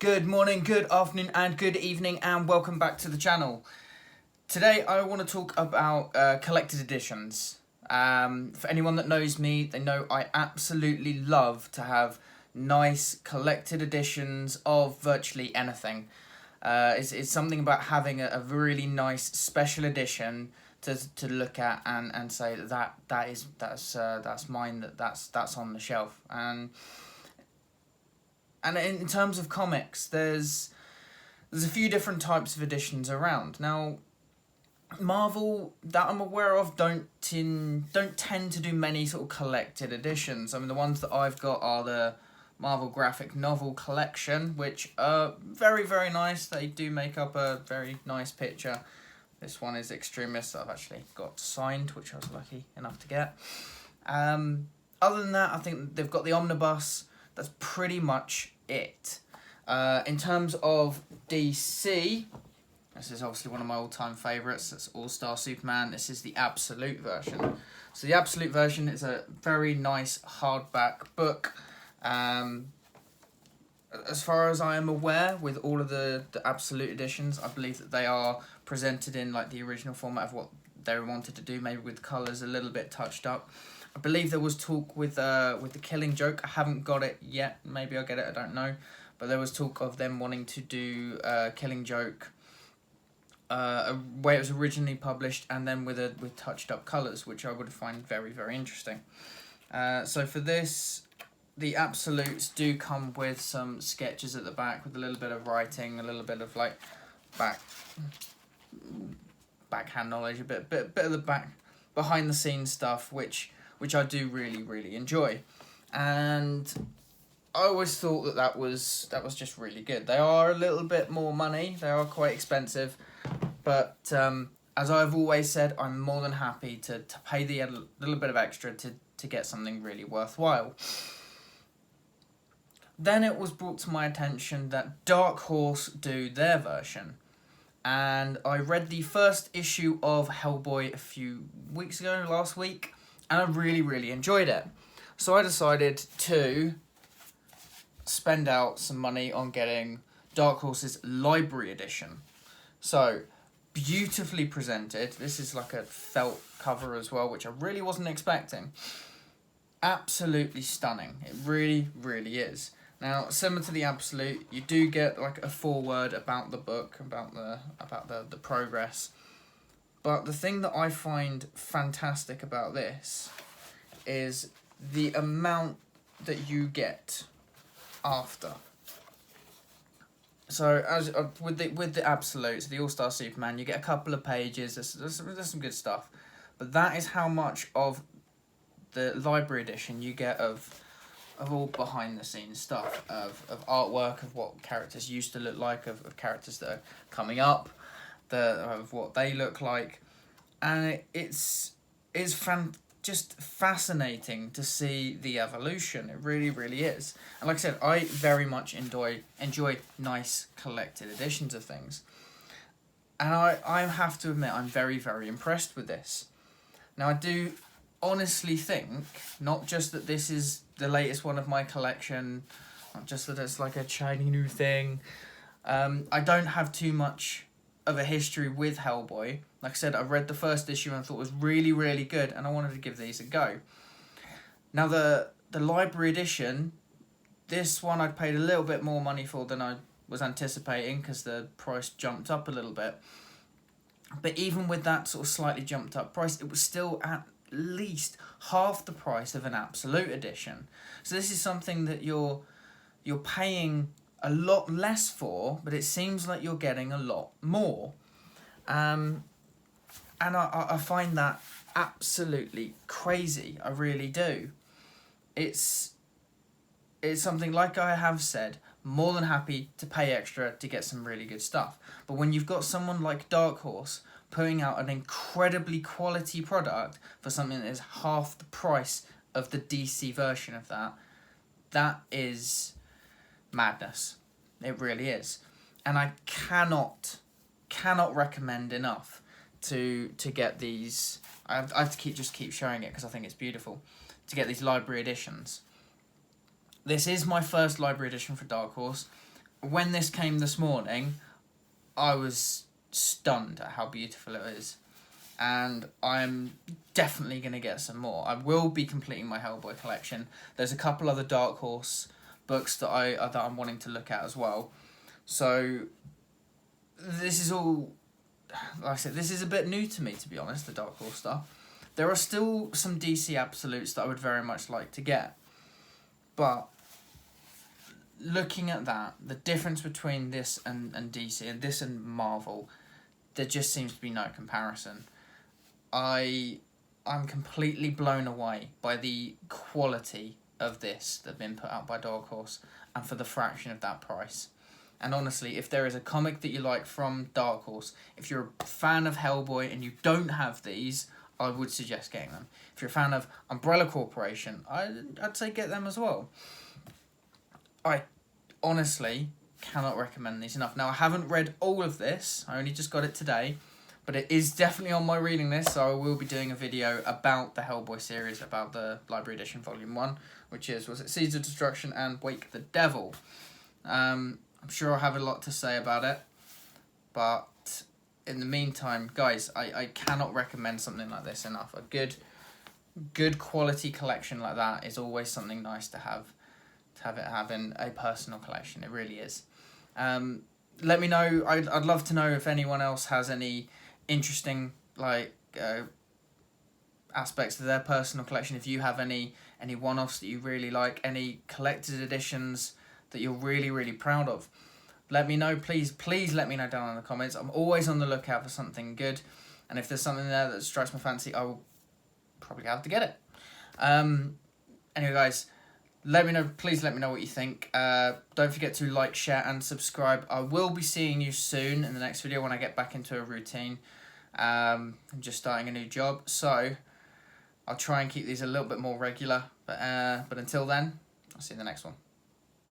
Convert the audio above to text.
Good morning, good afternoon and good evening and welcome back to the channel. Today I want to talk about collected editions. For anyone that knows me, they know I absolutely love to have nice collected editions of virtually anything. It's something about having a really nice special edition to look at and say that's mine, that's on the shelf. And in terms of comics, there's a few different types of editions around. Now, Marvel, that I'm aware of, don't tend to do many sort of collected editions. I mean, the ones that I've got are the Marvel graphic novel collection, which are very, very nice. They do make up a very nice picture. This one is Extremist that I've actually got signed, which I was lucky enough to get. Other than that, I think they've got the Omnibus. That's pretty much it. In terms of DC, this is obviously one of my all-time favourites. That's All-Star Superman. This is the Absolute version. So the Absolute version is a very nice hardback book. As far as I am aware, with all of the Absolute editions, I believe that they are presented in like the original format of what they wanted to do, maybe with colours a little bit touched up. I believe there was talk with the Killing Joke. I haven't got it yet. Maybe I'll get it. I don't know. But there was talk of them wanting to do Killing Joke where it was originally published, and then with touched up colours, which I would find very, very interesting. So for this, the Absolutes do come with some sketches at the back with a little bit of writing, a little bit of like backhand knowledge, a bit of the behind the scenes stuff, which I do really, really enjoy. And I always thought that was just really good. They are a little bit more money. They are quite expensive. But as I've always said, I'm more than happy to pay the little bit of extra to get something really worthwhile. Then it was brought to my attention that Dark Horse do their version. And I read the first issue of Hellboy a few weeks ago, last week, and I really, really enjoyed it. So I decided to spend out some money on getting Dark Horse's Library Edition. So, beautifully presented. This is like a felt cover as well, which I really wasn't expecting. Absolutely stunning. It really, really is. Now, similar to the Absolute, you do get like a foreword about the book, about the progress. But the thing that I find fantastic about this is the amount that you get after. So as with the Absolutes, the All-Star Superman, you get a couple of pages. There's some good stuff, but that is how much of the Library Edition you get of all behind the scenes stuff, of artwork, of what characters used to look like, of characters that are coming up, of what they look like, and it's just fascinating to see the evolution. It really, really is. And like I said, I very much enjoy nice collected editions of things. And I have to admit, I'm very, very impressed with this. Now, I do honestly think, not just that this is the latest one of my collection, not just that it's like a shiny new thing. I don't have too much of a history with Hellboy. Like I said, I read the first issue and I thought it was really, really good, and I wanted to give these a go. Now, the Library Edition, this one I paid a little bit more money for than I was anticipating because the price jumped up a little bit. But even with that sort of slightly jumped up price, it was still at least half the price of an Absolute Edition. So this is something that you're paying a lot less for, but it seems like you're getting a lot more. And I find that absolutely crazy. I really do. It's something, like I have said, more than happy to pay extra to get some really good stuff. But when you've got someone like Dark Horse putting out an incredibly quality product for something that is half the price of the DC version of that is madness. It really is. And I cannot recommend enough to get these. I have to keep showing it because I think it's beautiful, to get these Library Editions. This is my first Library Edition for Dark Horse. when this came this morning, I was stunned at how beautiful it is. And I'm definitely going to get some more. I will be completing my Hellboy collection. There's a couple other Dark Horse books that I'm wanting to look at as well. So this is all, like I said, this is a bit new to me, to be honest, the Dark Horse stuff. There are still some DC absolutes that I would very much like to get. But looking at that, the difference between this and DC and this and Marvel, there just seems to be no comparison. I'm completely blown away by the quality of this that's been put out by Dark Horse, and for the fraction of that price. And honestly, if there is a comic that you like from Dark Horse, if you're a fan of Hellboy and you don't have these, I would suggest getting them. If you're a fan of Umbrella Corporation, I'd say get them as well. I honestly cannot recommend these enough. Now, I haven't read all of this. I only just got it today. But it is definitely on my reading list, so I will be doing a video about the Hellboy series, about the Library Edition Volume 1, which is, Seeds of Destruction and Wake the Devil. I'm sure I'll have a lot to say about it, but in the meantime, guys, I cannot recommend something like this enough. A good quality collection like that is always something nice to have in a personal collection. It really is. Let me know. I'd love to know if anyone else has any interesting aspects to their personal collection. If you have any one-offs that you really like, any collector's editions that you're really proud of, let me know. Please let me know down in the comments. I'm always on the lookout for something good, and if there's something there that strikes my fancy, I will probably have to get it. Anyway, guys, please let me know what you think. Don't forget to like, share and subscribe. I will be seeing you soon in the next video when I get back into a routine. I'm just starting a new job, so I'll try and keep these a little bit more regular, but until then, I'll see you in the next one.